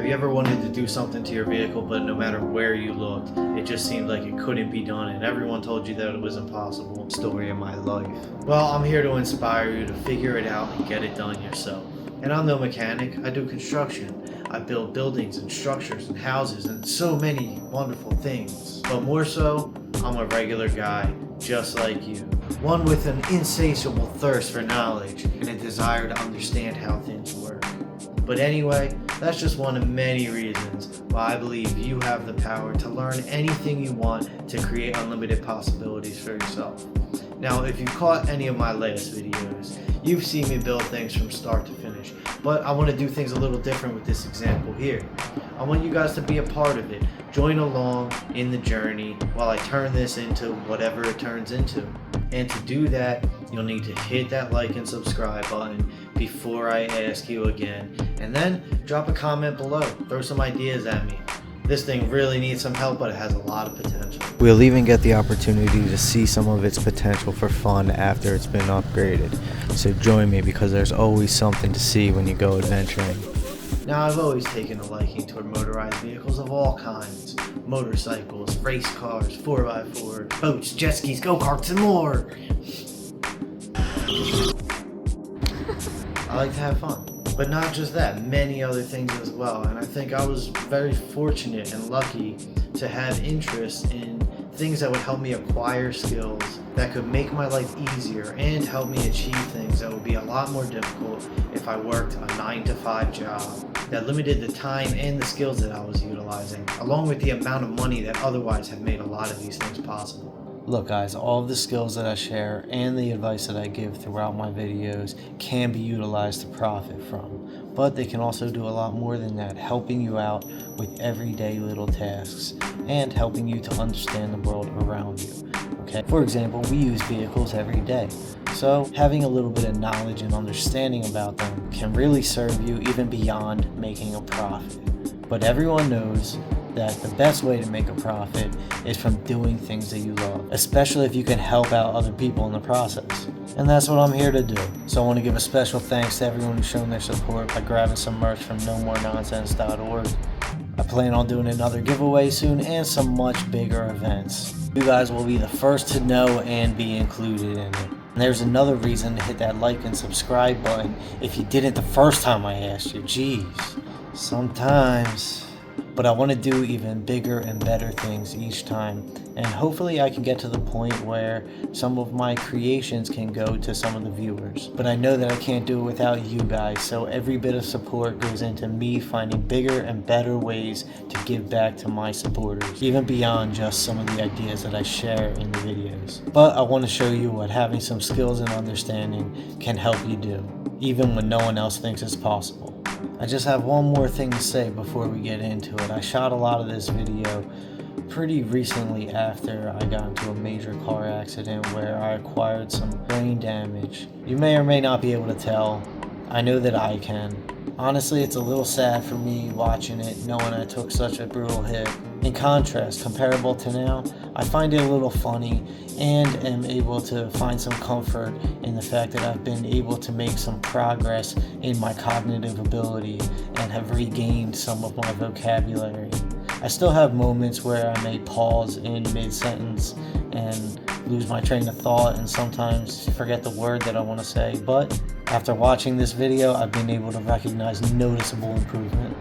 Have you ever wanted to do something to your vehicle, but no matter where you looked, it just seemed like it couldn't be done and everyone told you that it was impossible? Story of my life. Well, I'm here to inspire you to figure it out and get it done yourself. And I'm no mechanic, I do construction. I build buildings and structures and houses and so many wonderful things. But more so, I'm a regular guy, just like you. One with an insatiable thirst for knowledge and a desire to understand how things work. But anyway, that's just one of many reasons why I believe you have the power to learn anything you want to create unlimited possibilities for yourself. Now, if you caught any of my latest videos, you've seen me build things from start to finish, but I want to do things a little different with this example here. I want you guys to be a part of it. Join along in the journey while I turn this into whatever it turns into. And to do that, you'll need to hit that like and subscribe button before I ask you again. And then drop a comment below. Throw some ideas at me. This thing really needs some help, but it has a lot of potential. We'll even get the opportunity to see some of its potential for fun after it's been upgraded. So join me, because there's always something to see when you go adventuring. Now, I've always taken a liking toward motorized vehicles of all kinds. Motorcycles, race cars, 4x4, boats, jet skis, go-karts, and more. I like to have fun. But not just that, many other things as well. And I think I was very fortunate and lucky to have interest in things that would help me acquire skills that could make my life easier and help me achieve things that would be a lot more difficult if I worked a 9-to-5 job that limited the time and the skills that I was utilizing, along with the amount of money that otherwise have made a lot of these things possible. Look guys, all of the skills that I share and the advice that I give throughout my videos can be utilized to profit from, but they can also do a lot more than that, helping you out with everyday little tasks and helping you to understand the world around you. Okay, for example, we use vehicles every day, so having a little bit of knowledge and understanding about them can really serve you even beyond making a profit. But everyone knows that the best way to make a profit is from doing things that you love, especially if you can help out other people in the process. And that's what I'm here to do. So I want to give a special thanks to everyone who's shown their support by grabbing some merch from nomorenonsense.org. I plan on doing another giveaway soon and some much bigger events. You guys will be the first to know and be included in it. And there's another reason to hit that like and subscribe button if you didn't the first time I asked you. Jeez, sometimes. But I want to do even bigger and better things each time, and hopefully I can get to the point where some of my creations can go to some of the viewers. But I know that I can't do it without you guys, so every bit of support goes into me finding bigger and better ways to give back to my supporters, even beyond just some of the ideas that I share in the videos. But I want to show you what having some skills and understanding can help you do, even when no one else thinks it's possible. I just have one more thing to say before we get into it. I shot a lot of this video pretty recently after I got into a major car accident where I acquired some brain damage. You may or may not be able to tell. I know that I can. Honestly, it's a little sad for me watching it, knowing I took such a brutal hit. In contrast, comparable to now, I find it a little funny and am able to find some comfort in the fact that I've been able to make some progress in my cognitive ability and have regained some of my vocabulary. I still have moments where I may pause in mid-sentence and lose my train of thought and sometimes forget the word that I want to say, but after watching this video, I've been able to recognize noticeable improvement.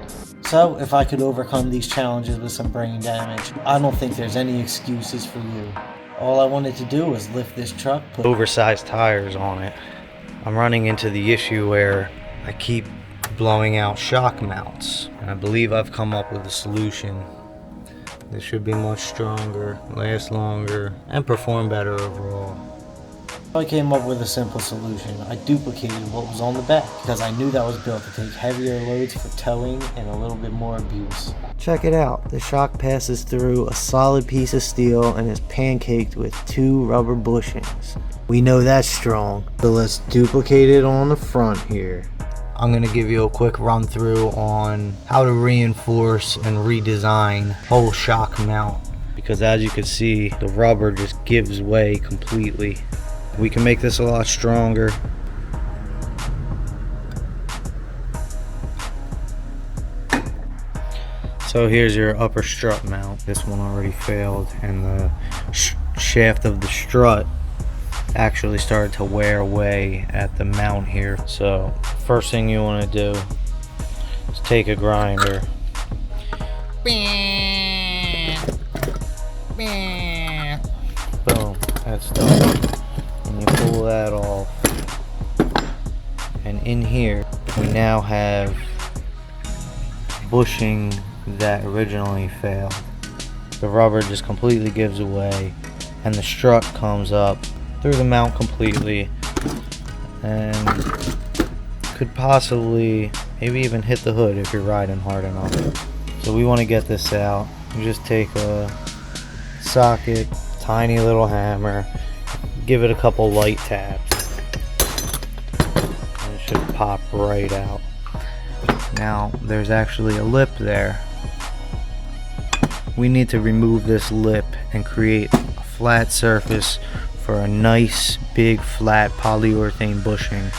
So if I could overcome these challenges with some brain damage, I don't think there's any excuses for you. All I wanted to do was lift this truck, put oversized tires on it. I'm running into the issue where I keep blowing out shock mounts, and I believe I've come up with a solution. This should be much stronger, last longer, and perform better overall. I came up with a simple solution. I duplicated what was on the back because I knew that was built to take heavier loads for towing and a little bit more abuse. Check it out. The shock passes through a solid piece of steel and is pancaked with 2 rubber bushings. We know that's strong, so let's duplicate it on the front here. I'm going to give you a quick run through on how to reinforce and redesign whole shock mount, because as you can see, the rubber just gives way completely. We can make this a lot stronger. So here's your upper strut mount. This one already failed, and the shaft of the strut actually started to wear away at the mount here. So first thing you want to do is take a grinder. Boom, that's done. And you pull that off. And in here, we now have bushing that originally failed. The rubber just completely gives away, and the strut comes up through the mount completely, and could possibly maybe even hit the hood if you're riding hard enough. So we want to get this out. You just take a socket, tiny little hammer, give it a couple light taps, and it should pop right out. Now there's actually a lip there. We need to remove this lip and create a flat surface for a nice big flat polyurethane bushing.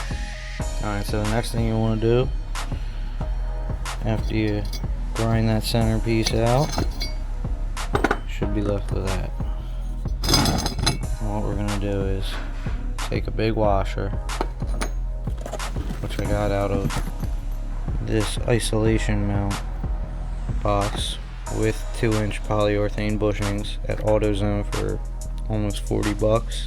Alright, so the next thing you want to do after you grind that center piece out, should be left with that. And what we're going to do is take a big washer, which I got out of this isolation mount box, with 2-inch polyurethane bushings at AutoZone for almost 40 bucks.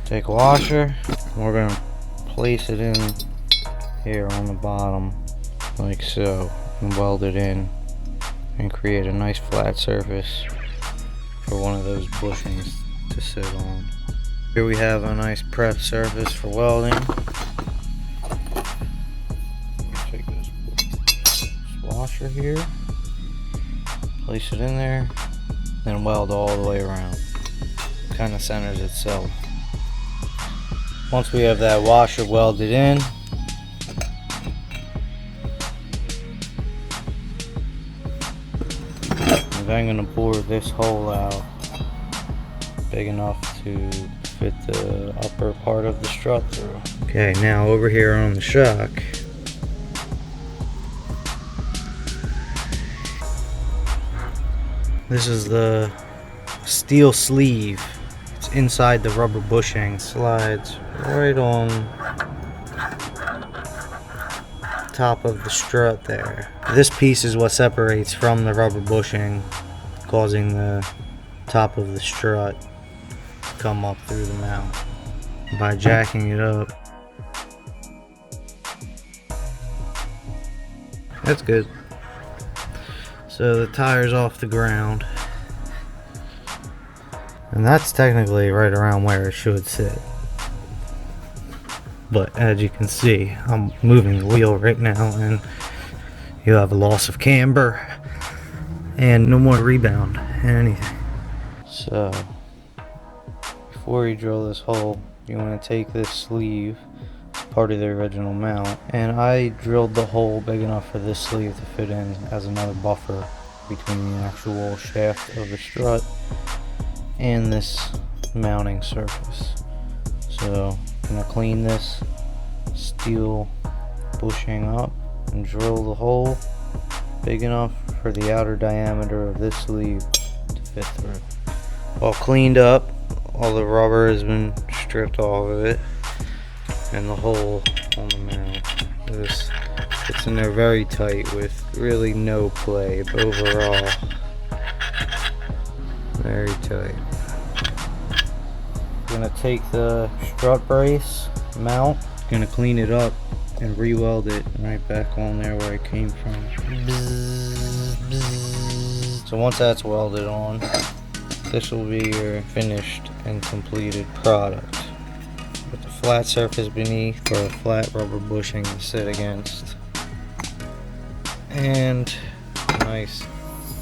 Take a washer, and we're going to place it in here on the bottom like so, and weld it in and create a nice flat surface for one of those bushings to sit on. Here we have a nice prep surface for welding. Take this washer here, place it in there, then weld all the way around. Kind of centers itself. Once we have that washer welded in, I'm then going to bore this hole out big enough to fit the upper part of the strut through. Okay, now over here on the shock, this is the steel sleeve. It's inside the rubber bushing. Slides right on top of the strut there. This piece is what separates from the rubber bushing, causing the top of the strut to come up through the mount. By jacking it up, that's good. So the tire's off the ground, and that's technically right around where it should sit. But as you can see, I'm moving the wheel right now, and you have a loss of camber and no more rebound and anything. So before you drill this hole, you want to take this sleeve, part of the original mount, and I drilled the hole big enough for this sleeve to fit in as another buffer between the actual shaft of the strut and this mounting surface. So I'm going to clean this steel bushing up and drill the hole big enough for the outer diameter of this sleeve to fit through. All cleaned up, all the rubber has been stripped off of it, and the hole on the mount. This fits in there very tight with really no play, but overall very tight. I'm gonna take the strut brace mount, gonna clean it up and re-weld it right back on there where it came from. So once that's welded on, this will be your finished and completed product, with the flat surface beneath for a flat rubber bushing to sit against, and a nice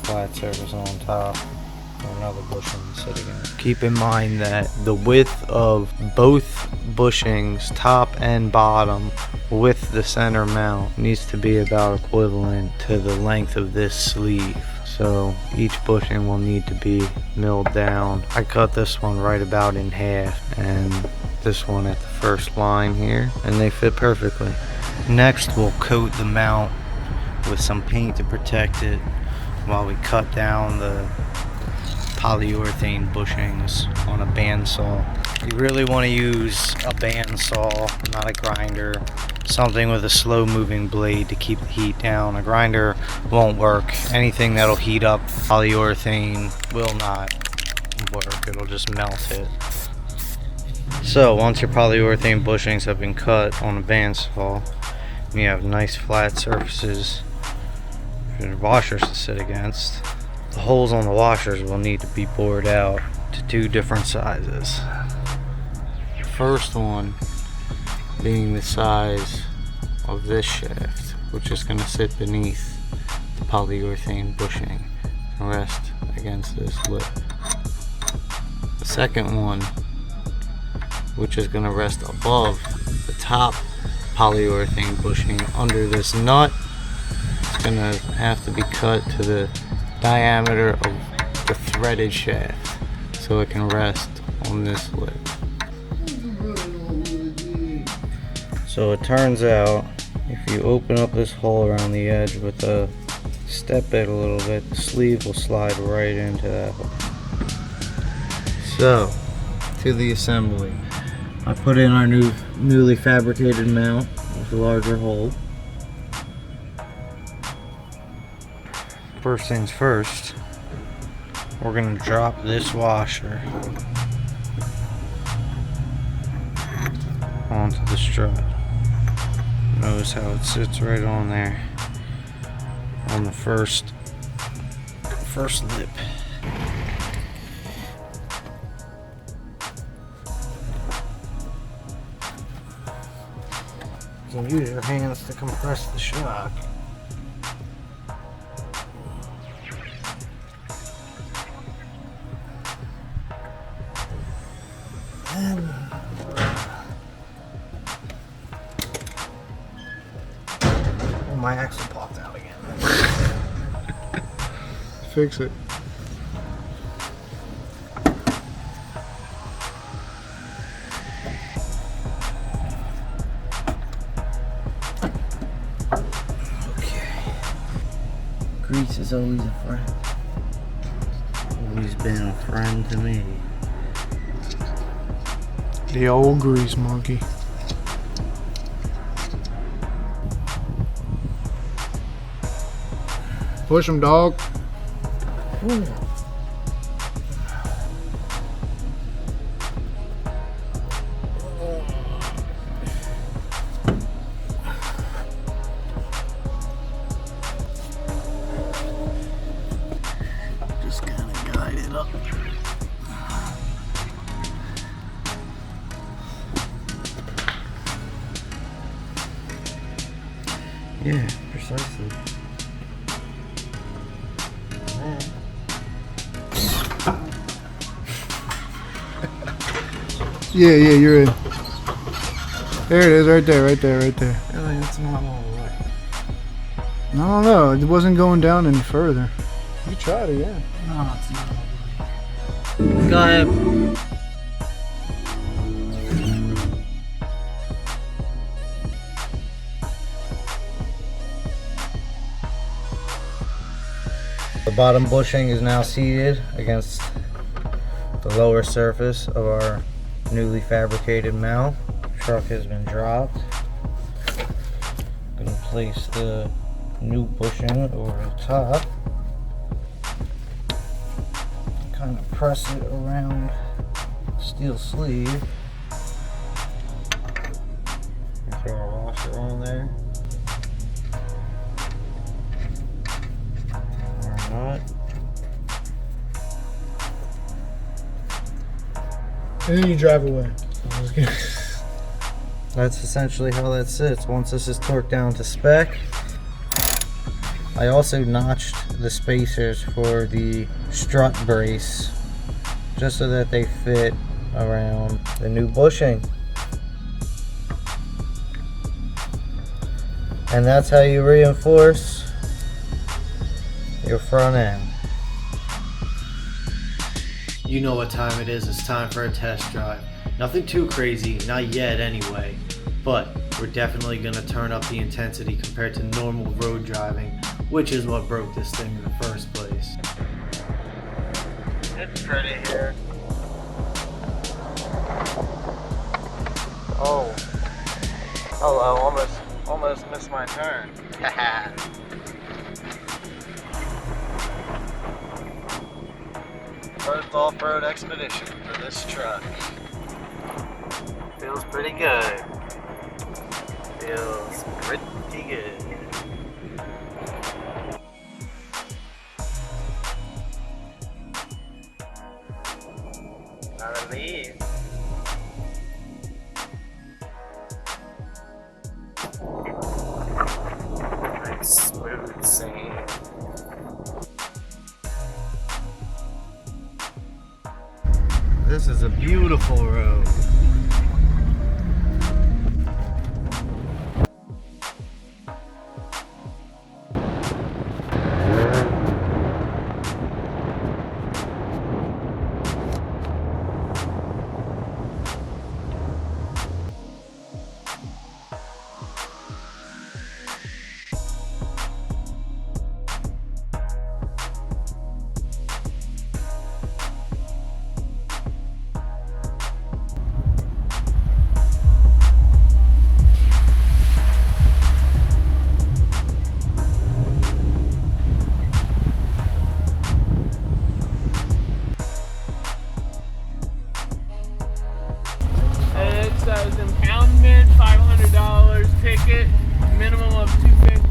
flat surface on top for another bushing to sit against. Keep in mind that the width of both bushings, top and bottom, with the center mount needs to be about equivalent to the length of this sleeve. So each bushing will need to be milled down. I cut this one right about in half, and this one at the first line here, and they fit perfectly. Next, we'll coat the mount with some paint to protect it while we cut down the polyurethane bushings on a bandsaw. You really want to use a bandsaw, not a grinder. Something with a slow moving blade to keep the heat down. A grinder won't work. Anything that'll heat up polyurethane will not work. It'll just melt it. So once your polyurethane bushings have been cut on a bandsaw, you have nice flat surfaces for the washers to sit against. The holes on the washers will need to be bored out to 2 different sizes. First one being the size of this shaft, which is going to sit beneath the polyurethane bushing and rest against this lip. The second one, which is going to rest above the top polyurethane bushing under this nut, it's going to have to be cut to the diameter of the threaded shaft so it can rest on this lip. So it turns out if you open up this hole around the edge with a step it a little bit, the sleeve will slide right into that hole. So to the assembly. I put in our newly fabricated mount with a larger hole. First things first, we're going to drop this washer onto the strut. Notice how it sits right on there on the first lip. You can use your hands to compress the shock. And oh, my axle popped out again. Fix it. Grease is always a friend. Always been a friend to me. The old grease monkey. Push him, dog. Ooh. Just kind of guide it up. Yeah, precisely. Yeah, you're in. There it is, right there. Really, that's not all the way. I don't know, it wasn't going down any further. You tried it, yeah. No, it's not all the way. Go ahead. The bottom bushing is now seated against the lower surface of our newly fabricated mount. Truck has been dropped. I'm going to place the new bushing over the top. Kind of press it around the steel sleeve. Throw our washer on there. Nut. And then you drive away. That's essentially how that sits once this is torqued down to spec. I also notched the spacers for the strut brace just so that they fit around the new bushing. And that's how you reinforce your front end. You know what time it is. It's time for a test drive. Nothing too crazy, not yet anyway, but we're definitely going to turn up the intensity compared to normal road driving, which is what broke this thing in the first place. It's pretty here. Oh. Hello, almost missed my turn. First off-road expedition for this truck. Feels pretty good. Feels pretty good. Gotta leave. Nice smooth scene. This is a beautiful road. Says impoundment, $500, ticket, minimum of $250.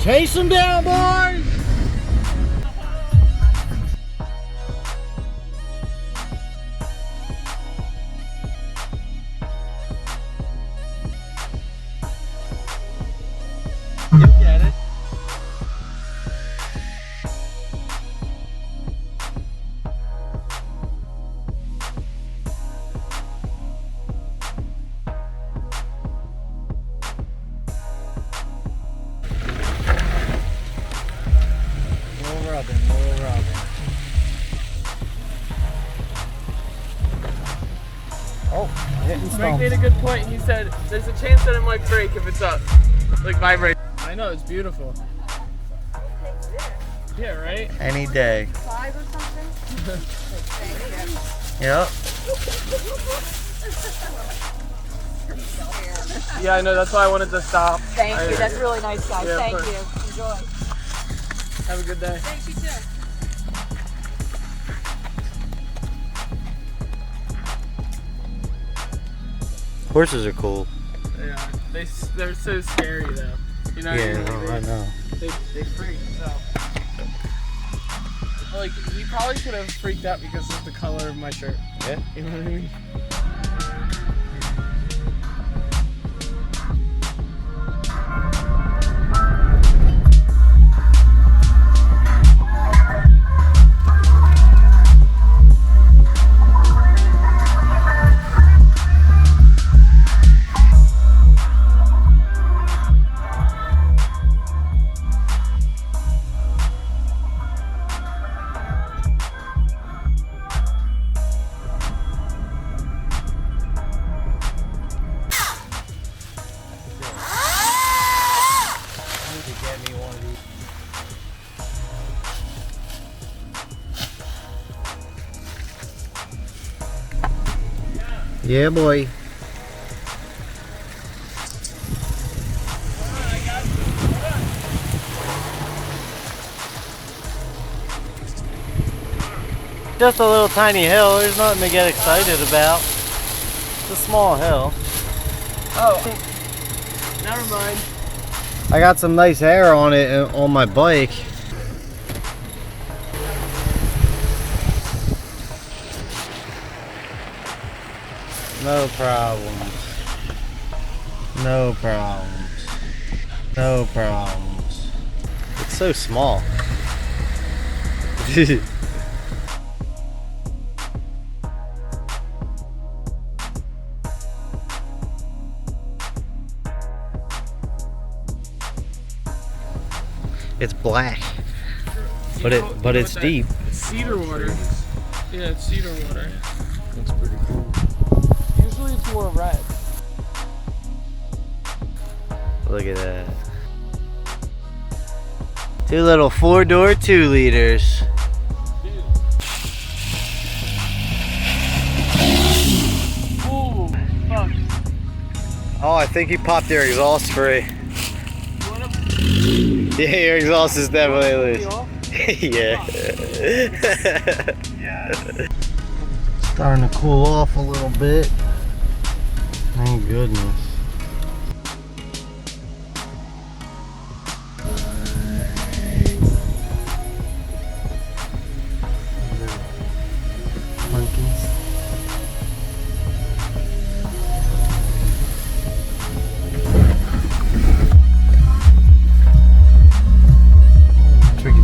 Chase them down, boys! You'll get it. More rubbing. Oh, hitting Mike stumps. made a good point. He said there's a chance that it might break if it's up, like vibrate. I know, it's beautiful. Yeah, right? Any day. 5 or something? Yep. Yeah, I know. That's why I wanted to stop. Thank you. That's really nice, guys. Yeah, of Thank course. you. Enjoy. Have a good day. Thank you, too. Horses are cool. Yeah, they're so scary though. You know what Yeah, I mean? I know. They freak. So. Like, he probably could have freaked out because of the color of my shirt. Yeah. You know what I mean? Yeah, boy. Just a little tiny hill. There's nothing to get excited about. It's a small hill. Oh, never mind. I got some nice hair on it on my bike. No problems. No problems. No problems. It's so small. It's black, but it's deep. It's cedar water. Yeah, it's cedar water. That's pretty cool. Usually it's more red. Look at that. 2 little 4-door 2-liters. Ooh, fuck. Oh, I think he popped your exhaust spray. You wanna Yeah, your exhaust is definitely be loose. off? Yeah. Starting to cool off a little bit. Thank goodness. Monkeys. Tricky.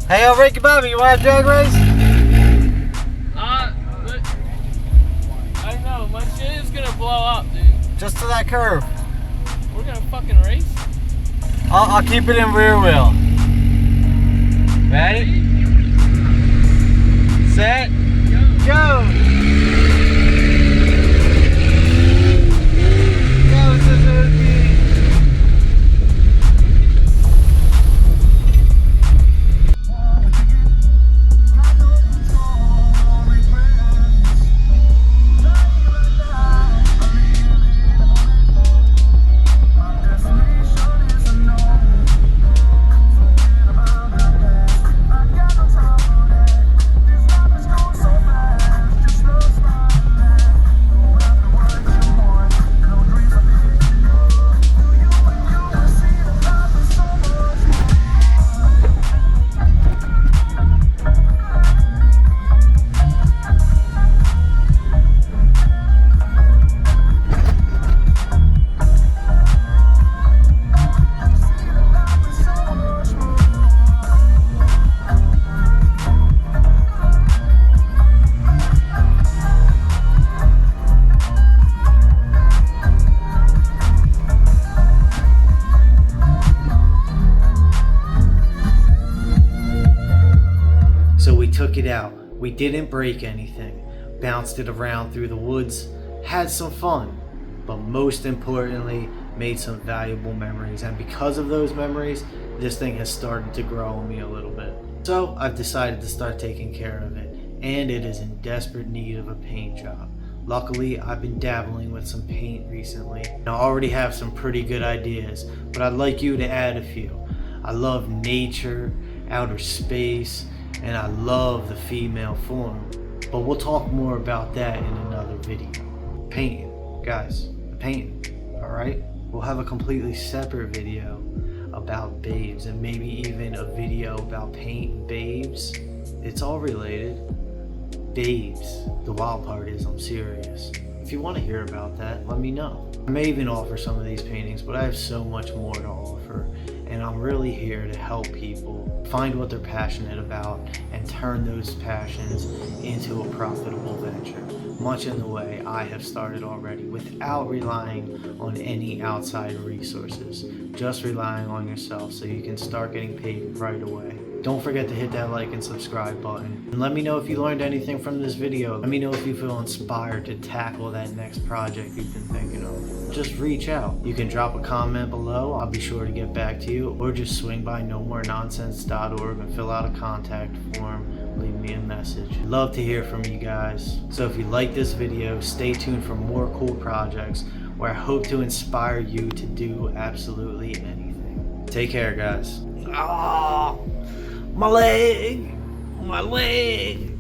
Hey, Ricky Bobby, you want a drag race? But I know, my shit is gonna blow up, dude. Just to that curve. We're gonna fucking race? I'll keep it in rear wheel. Ready? Set. Go! Go, Suzuki! So we took it out. We didn't break anything. Bounced it around through the woods. Had some fun. But most importantly, made some valuable memories. And because of those memories, this thing has started to grow on me a little bit. So I've decided to start taking care of it. And it is in desperate need of a paint job. Luckily, I've been dabbling with some paint recently. And I already have some pretty good ideas, but I'd like you to add a few. I love nature, outer space, and I love the female form. But we'll talk more about that in another video. Painting, guys, the painting, alright? We'll have a completely separate video about babes, and maybe even a video about painting babes. It's all related. Babes. The wild part is I'm serious. If you want to hear about that, let me know. I may even offer some of these paintings, but I have so much more to offer, and I'm really here to help people find what they're passionate about and turn those passions into a profitable venture, much in the way I have started already, without relying on any outside resources, just relying on yourself so you can start getting paid right away. Don't forget to hit that like and subscribe button. And let me know if you learned anything from this video. Let me know if you feel inspired to tackle that next project you've been thinking of. Just reach out. You can drop a comment below. I'll be sure to get back to you. Or just swing by nomorenonsense.org and fill out a contact form. Leave me sending me a message. Love to hear from you guys. So if you like this video, stay tuned for more cool projects where I hope to inspire you to do absolutely anything. Take care, guys. Oh, my leg. My leg.